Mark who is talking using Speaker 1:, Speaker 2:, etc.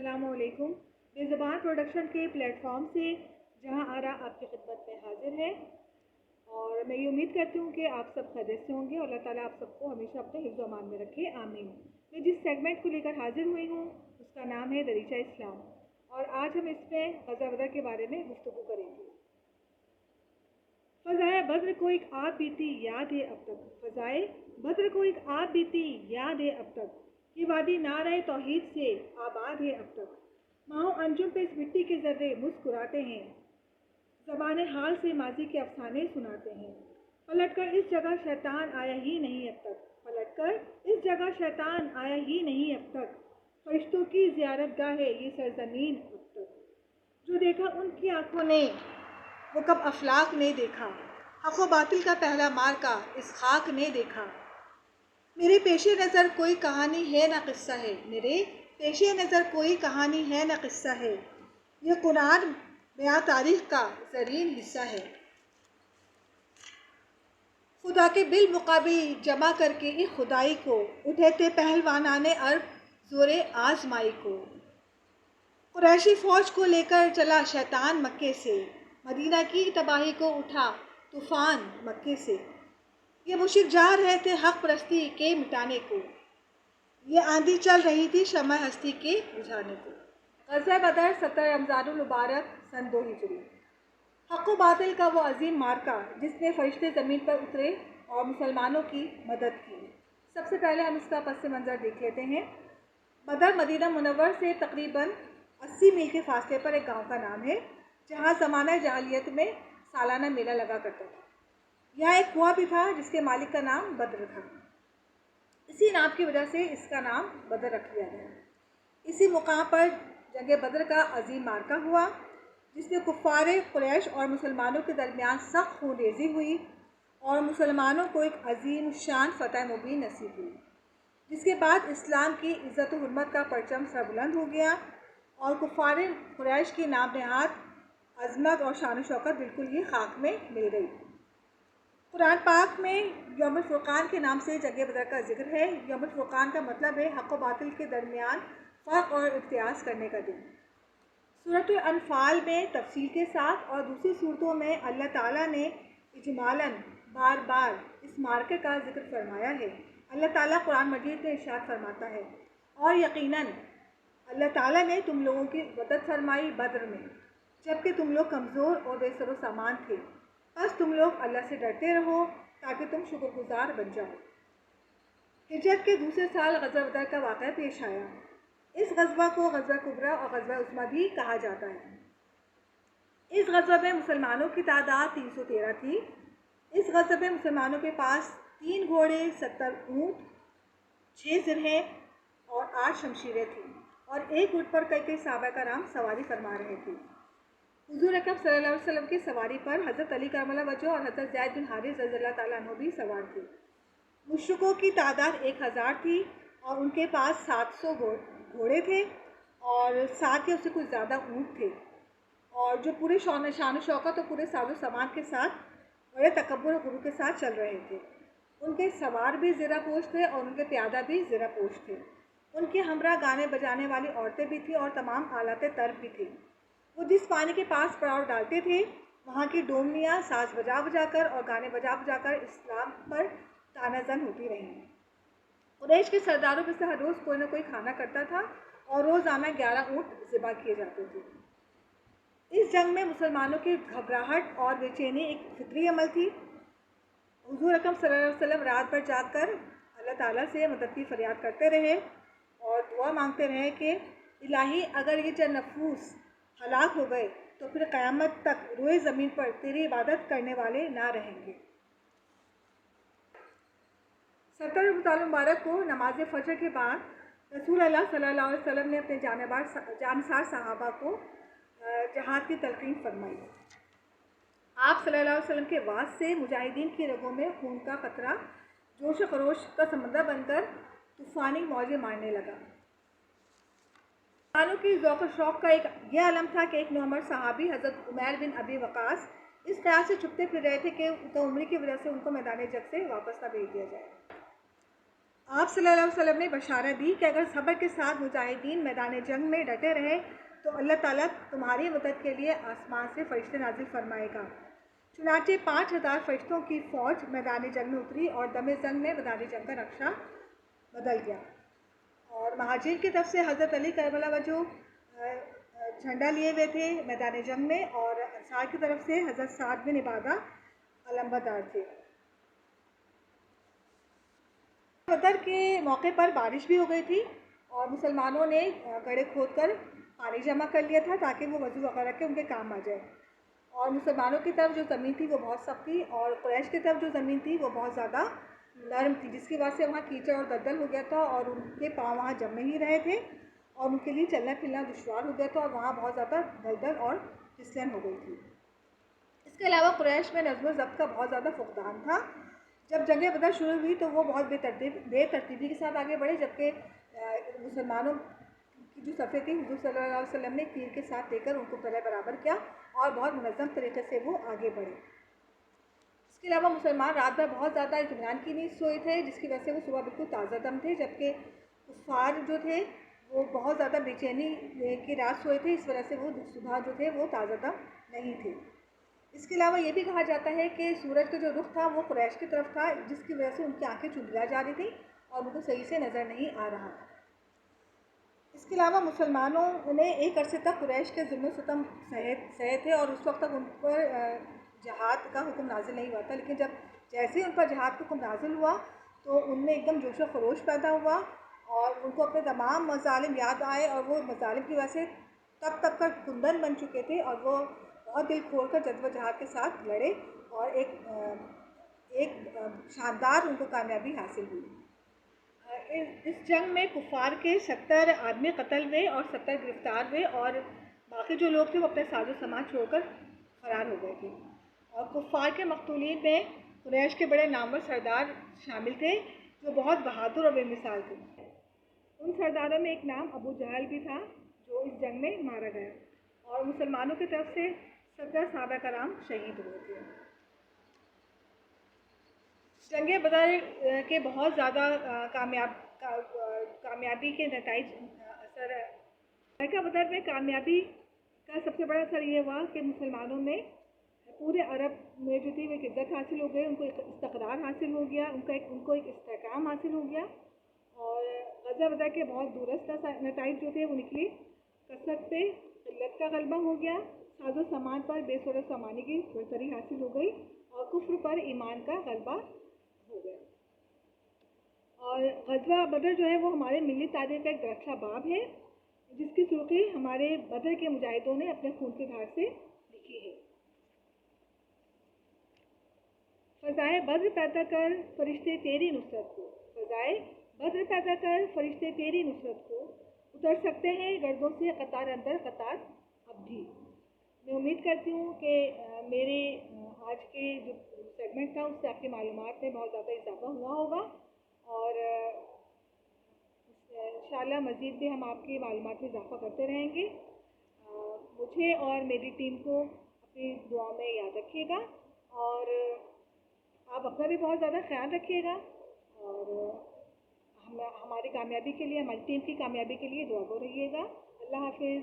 Speaker 1: السلام علیکم۔ بے زبان پروڈکشن کے پلیٹ فارم سے جہاں آرا آپ کی خدمت میں حاضر ہے، اور میں یہ امید کرتی ہوں کہ آپ سب خیریت سے ہوں گے اور اللہ تعالیٰ آپ سب کو ہمیشہ اپنے حفظ و امان میں رکھے، آمین۔ میں جس سیگمنٹ کو لے کر حاضر ہوئی ہوں اس کا نام ہے دریچہ اسلام، اور آج ہم اس میں غزوہ بدر کے بارے میں گفتگو کریں گے۔ فضائے بدر کو ایک آب بیتی یاد ہے اب تک، فضائے بدر کو ایک آب بیتی یاد ہے اب تک، یہ وادی نعرہ توحید سے آباد ہے اب تک، ماہو انجم پہ اس مٹی کے ذرے مسکراتے ہیں، زبان حال سے ماضی کے افسانے سناتے ہیں، پلٹ کر اس جگہ شیطان آیا ہی نہیں اب تک، پلٹ کر اس جگہ شیطان آیا ہی نہیں اب تک، فرشتوں کی زیارت گاہ ہے یہ سرزمین اب تک، جو دیکھا ان کی آنکھوں نے وہ کب افلاک نے دیکھا، حق و باطل کا پہلا مارکا اس خاک نے دیکھا، میرے پیش نظر کوئی کہانی ہے نہ قصہ ہے، میرے پیش نظر کوئی کہانی ہے نہ قصہ ہے، یہ قرآن بیاں تاریخ کا زرین حصہ ہے، خدا کے بالمقابل جمع کر کے ایک خدائی کو، اٹھے تھے پہلوانان عرب زور آزمائی کو، قریشی فوج کو لے کر چلا شیطان مکے سے، مدینہ کی تباہی کو اٹھا طوفان مکے سے، یہ مشرک جا رہے تھے حق پرستی کے مٹانے کو، یہ آندھی چل رہی تھی شمع ہستی کے بجھانے کو۔ غزوہ بدر 17 رمضان المبارک سن 2 ہجری۔ حق و باطل کا وہ عظیم مارکا جس میں فرشتے زمین پر اترے اور مسلمانوں کی مدد کی۔ سب سے پہلے ہم اس کا پس منظر دیکھ لیتے ہیں۔ بدر مدینہ منور سے تقریباً 80 میل کے فاصلے پر ایک گاؤں کا نام ہے، جہاں زمانہ جاہلیت میں سالانہ میلہ لگا کرتا تھا۔ یہاں ایک کنواں بھی تھا جس کے مالک کا نام بدر تھا، اسی نام کی وجہ سے اس کا نام بدر رکھ دیا گیا۔ اسی مقام پر جنگ بدر کا عظیم مارکہ ہوا، جس میں کفار قریش اور مسلمانوں کے درمیان سخت خون ریزی ہوئی اور مسلمانوں کو ایک عظیم شان فتح مبین نصیب ہوئی، جس کے بعد اسلام کی عزت و حرمت کا پرچم سربلند ہو گیا اور کفار قریش کی نام نہاد عظمت اور شان و شوکت بالکل ہی خاک میں مل گئی۔ قرآن پاک میں یوم الفرقان کے نام سے جنگ بدر کا ذکر ہے۔ یوم الفرقان کا مطلب ہے حق و باطل کے درمیان فرق اور امتیاز کرنے کا دن۔ سورۃ الانفال میں تفصیل کے ساتھ اور دوسری صورتوں میں اللہ تعالیٰ نے اجمالاً بار بار اس مارکے کا ذکر فرمایا ہے۔ اللہ تعالیٰ قرآن مجید میں ارشاد فرماتا ہے، اور یقیناً اللہ تعالیٰ نے تم لوگوں کی مدد فرمائی بدر میں، جبکہ تم لوگ کمزور اور بے سر و سامان تھے، بس تم لوگ اللہ سے ڈرتے رہو تاکہ تم شکر گزار بن جاؤ۔ ہجرت کے دوسرے سال غزوہ بدر کا واقعہ پیش آیا۔ اس غزوہ کو غزوہ کبریٰ اور غزوہ عظمیٰ بھی کہا جاتا ہے۔ اس غزوہ میں مسلمانوں کی تعداد 313 تھی۔ اس غزوہ میں مسلمانوں کے پاس 3 گھوڑے، 70 اونٹ، 6 زرہیں اور 8 شمشیریں تھیں، اور ایک اونٹ پر کئی صحابہ کرام سواری فرما رہے تھے۔ حضور اکرم صلی اللہ علیہ وسلم کی سواری پر حضرت علی کرم اللہ وجہہ اور حضرت زید بن حارث رضی اللہ تعالیٰ عنہ بھی سوار تھے۔ مشرکوں کی تعداد 1000 تھی اور ان کے پاس 700 گھوڑے تھے اور ساتھ ہی اس سے کچھ زیادہ اونٹ تھے، اور جو پورے شان و شوکت اور پورے ساز و سامان کے ساتھ بڑے تکبر و غرور کے ساتھ چل رہے تھے۔ ان کے سوار بھی زرہ پوش تھے اور ان کے پیادہ بھی زرہ پوش تھے۔ ان کے ہمراہ گانے بجانے والی عورتیں بھی تھیں اور تمام آلات طرب بھی تھے۔ وہ جس پانی کے پاس پڑاؤ ڈالتے تھے وہاں کی ڈومنیاں ساز بجا بجا کر اور گانے بجا بجا کر اسلام پر تانا زن ہوتی رہیں۔ قریش کے سرداروں میں سے ہر روز کوئی نہ کوئی کھانا کرتا تھا اور روزانہ 11 اونٹ ذبح کیے جاتے تھے۔ اس جنگ میں مسلمانوں کی گھبراہٹ اور بے چینی ایک فطری عمل تھی۔ حضور اکرم صلی اللہ علیہ وسلم رات بھر جاگ کر اللہ تعالیٰ سے مدد کی فریاد کرتے رہے اور دعا مانگتے رہے کہ الہی اگر یہ چند نفوس ہلاک ہو گئے تو پھر قیامت تک روئے زمین پر تیری عبادت کرنے والے نہ رہیں گے۔ 17 رمضان المبارک کو نماز فجر کے بعد رسول اللہ صلی اللہ علیہ وسلم نے اپنے جانسار صحابہ کو جہاد کی تلقین فرمائی۔ آپ صلی اللہ علیہ وسلم کے وعظ سے مجاہدین کی رگوں میں خون کا قطرہ جوش و خروش کا سمندر بن کر طوفانی موجیں مارنے لگا۔ مسلمانوں کی ذوق و شوق کا یہ علم تھا کہ ایک نوعمر صحابی حضرت عمیر بن ابی وقاص اس خیال سے چھپتے پھر رہے تھے کہ عمری کی وجہ سے ان کو میدان جنگ سے واپس نہ بھیج دیا جائے۔ آپ صلی اللہ علیہ وسلم نے بشارت دی کہ اگر صبر کے ساتھ مجاہدین میدان جنگ میں ڈٹے رہے تو اللہ تعالیٰ تمہاری مدد کے لیے آسمان سے فرشتے نازل فرمائے گا۔ چنانچہ 5,000 فرشتوں کی فوج میدان جنگ میں اتری اور دم زنگ میں میدان جنگ کا نقشہ بدل گیا۔ اور مہاجرین کی طرف سے حضرت علی کربلا وجہ جھنڈا لیے ہوئے تھے میدان جنگ میں، اور انصار کی طرف سے حضرت سعد بن عبادہ علمبردار تھے۔ بدر کے موقع پر بارش بھی ہو گئی تھی اور مسلمانوں نے گڑھے کھود کر پانی جمع کر لیا تھا تاکہ وہ وضو وغیرہ کے ان کے کام آ جائے۔ اور مسلمانوں کی طرف جو زمین تھی وہ بہت سخت تھی، اور قریش کی طرف جو زمین تھی وہ بہت زیادہ نرم تھی، جس کی وجہ سے وہاں کیچڑ اور دلدل ہو گیا تھا اور ان کے پاؤں وہاں جم نہیں رہے تھے اور ان کے لیے چلنا پھرنا دشوار ہو گیا تھا اور وہاں بہت زیادہ دلدل اور پھسلن ہو گئی تھی۔ اس کے علاوہ قریش میں نظم و ضبط کا بہت زیادہ فقدان تھا۔ جب جنگ بدر شروع ہوئی تو وہ بہت بے ترتیبی کے ساتھ آگے بڑھے، جبکہ مسلمانوں کی جو صفیں تھیں حضور صلی اللہ علیہ وسلم نے تیر کے ساتھ لے کر ان کو پہلے برابر کیا اور بہت منظم طریقے سے وہ آگے بڑھے۔ اس کے علاوہ مسلمان رات بھر بہت زیادہ اطمینان کی نیند سوئے تھے، جس کی وجہ سے وہ صبح بالکل تازہ دم تھے، جبکہ کفار جو تھے وہ بہت زیادہ بے چینی کی رات سوئے تھے، اس وجہ سے وہ صبح جو تھے وہ تازہ دم نہیں تھے۔ اس کے علاوہ یہ بھی کہا جاتا ہے کہ سورج کا جو رخ تھا وہ قریش کی طرف تھا، جس کی وجہ سے ان کی آنکھیں چندیا جا رہی تھیں اور ان کو صحیح سے نظر نہیں آ رہا تھا۔ اس کے علاوہ مسلمانوں نے ایک عرصے تک قریش کے ظلم و ستم سہے تھے اور اس وقت تک ان پر جہاد کا حکم نازل نہیں ہوا تھا، لیکن جیسے ان پر جہاد کا حکم نازل ہوا تو ان میں ایک دم جوش و خروش پیدا ہوا اور ان کو اپنے تمام مظالم یاد آئے اور وہ مظالم کی وجہ سے تب تک کر کندن بن چکے تھے اور وہ بہت دل کھول کر جد و جہاد کے ساتھ لڑے اور ایک شاندار ان کو کامیابی حاصل ہوئی۔ اس جنگ میں کفار کے 70 آدمی قتل ہوئے اور 70 گرفتار ہوئے اور باقی جو لوگ تھے وہ اپنے ساز و سامان چھوڑ کر فرار ہو گئے تھے۔ اور کفار کے مقتولین میں قریش کے بڑے نامور سردار شامل تھے جو بہت بہادر اور بے مثال تھے۔ ان سرداروں میں ایک نام ابو جہل بھی تھا جو اس جنگ میں مارا گیا، اور مسلمانوں کی طرف سے 17 صحابہ کرام شہید ہوئے تھے۔ جنگ بدر کے بہت زیادہ کامیابی کے نتائج اثر جنگ بدر میں کامیابی کا سب سے بڑا اثر یہ ہوا کہ مسلمانوں میں پورے عرب میں جو تھی وہ ایک عزت حاصل ہو گئی، ان کو ایک استقرار حاصل ہو گیا، ان کو ایک استحکام حاصل ہو گیا، اور غزوہ بدر کے بہت دورست نتائج جو تھے وہ نکلی۔ کثرت پہ قلت کا غلبہ ہو گیا، ساز و سامان پر بے سر و سامانی کی برتری حاصل ہو گئی اور کفر پر ایمان کا غلبہ ہو گیا۔ اور غزوہ بدر جو ہے وہ ہمارے ملی تاریخ کا ایک درخشاں باب ہے، جس کی سرخی ہمارے بدر کے مجاہدوں نے اپنے خون کی دھار سے لکھی ہے۔ فضائے بدر پیدا کر فرشتے تیری نصرت کو، فضائے بدر پیدا کر فرشتے تیری نصرت کو، اتر سکتے ہیں گردوں سے قطار اندر قطار اب بھی۔ میں امید کرتی ہوں کہ میرے آج کے جو سیگمنٹ تھا اس سے آپ کی معلومات میں بہت زیادہ اضافہ ہوا ہوگا، اور انشاءاللہ مزید بھی ہم آپ کی معلومات میں اضافہ کرتے رہیں گے۔ مجھے اور میری ٹیم کو اپنی دعا میں یاد رکھیے گا، اور آپ اپنا بھی بہت زیادہ خیال رکھیے گا، اور ہماری کامیابی کے لیے، ہماری ٹیم کی کامیابی کے لیے دعا گو رہیے گا۔ اللہ حافظ۔